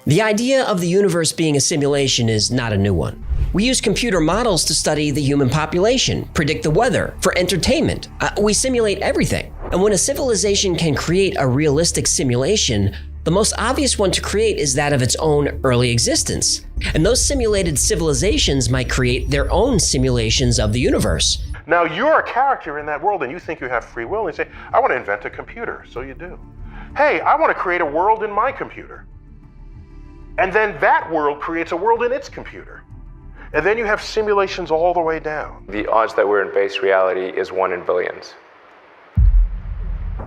The idea of the universe being a simulation is not a new one. We use computer models to study the human population, predict the weather, for entertainment. We simulate everything. And when a civilization can create a realistic simulation, the most obvious one to create is that of its own early existence. And those simulated civilizations might create their own simulations of the universe. Now you're a character in that world and you think you have free will and you say, I want to invent a computer. So you do. Hey, I want to create a world in my computer. And then that world creates a world in its computer. And then you have simulations all the way down. The odds that we're in base reality is 1 in billions.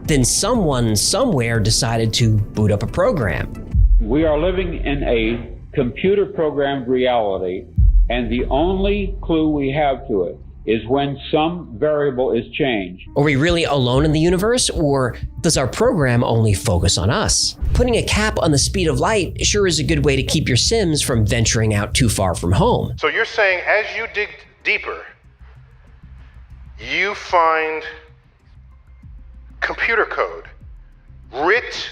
Then someone somewhere decided to boot up a program. We are living in a computer-programmed reality, and the only clue we have to it is when some variable is changed. Are we really alone in the universe, or does our program only focus on us? Putting a cap on the speed of light sure is a good way to keep your Sims from venturing out too far from home. So you're saying as you dig deeper, you find computer code writ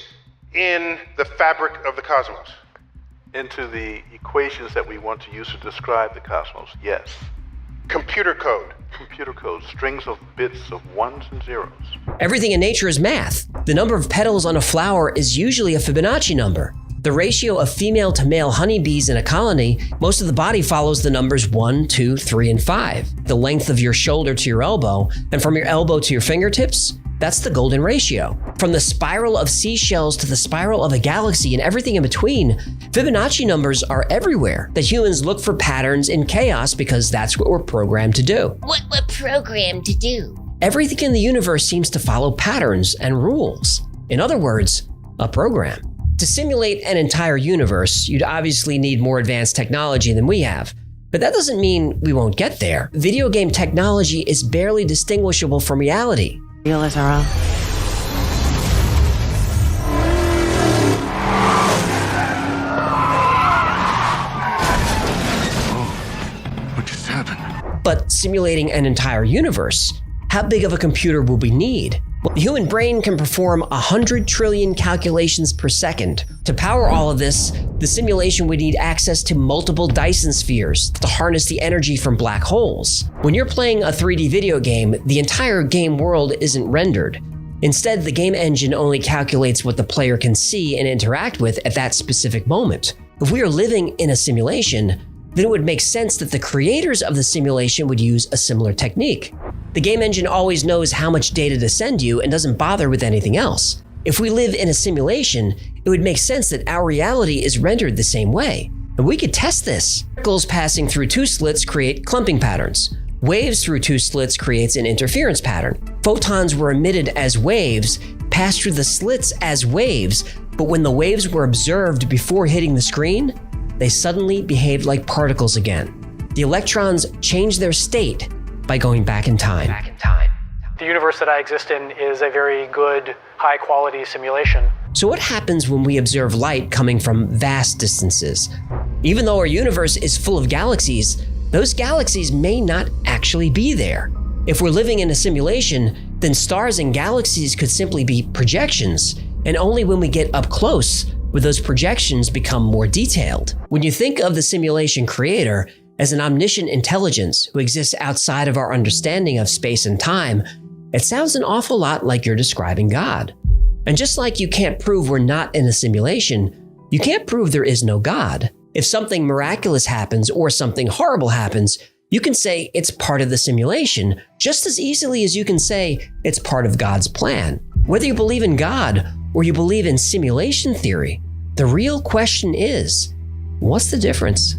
in the fabric of the cosmos? Into the equations that we want to use to describe the cosmos, yes. Computer code. Computer code, strings of bits of ones and zeros. Everything in nature is math. The number of petals on a flower is usually a Fibonacci number. The ratio of female to male honeybees in a colony, most of the body follows the numbers 1, 2, 3, and 5. The length of your shoulder to your elbow, and from your elbow to your fingertips, that's the golden ratio. From the spiral of seashells to the spiral of a galaxy and everything in between, Fibonacci numbers are everywhere. The humans look for patterns in chaos because that's what we're programmed to do. What we're programmed to do. Everything in the universe seems to follow patterns and rules. In other words, a program. To simulate an entire universe, you'd obviously need more advanced technology than we have. But that doesn't mean we won't get there. Video game technology is barely distinguishable from reality. Real as our own. What just happened? But simulating an entire universe, how big of a computer will we need? Well, the human brain can perform 100 trillion calculations per second. To power all of this, the simulation would need access to multiple Dyson spheres to harness the energy from black holes. When you're playing a 3D video game, the entire game world isn't rendered. Instead, the game engine only calculates what the player can see and interact with at that specific moment. If we are living in a simulation, then it would make sense that the creators of the simulation would use a similar technique. The game engine always knows how much data to send you and doesn't bother with anything else. If we live in a simulation, it would make sense that our reality is rendered the same way. And we could test this. Particles passing through two slits create clumping patterns. Waves through two slits creates an interference pattern. Photons were emitted as waves, passed through the slits as waves, but when the waves were observed before hitting the screen, they suddenly behaved like particles again. The electrons changed their state by going back in time. The universe that I exist in is a very good, high-quality simulation. So what happens when we observe light coming from vast distances? Even though our universe is full of galaxies, those galaxies may not actually be there. If we're living in a simulation, then stars and galaxies could simply be projections, and only when we get up close would those projections become more detailed. When you think of the simulation creator as an omniscient intelligence who exists outside of our understanding of space and time, it sounds an awful lot like you're describing God. And just like you can't prove we're not in a simulation, you can't prove there is no God. If something miraculous happens or something horrible happens, you can say it's part of the simulation just as easily as you can say it's part of God's plan. Whether you believe in God or you believe in simulation theory, the real question is, what's the difference?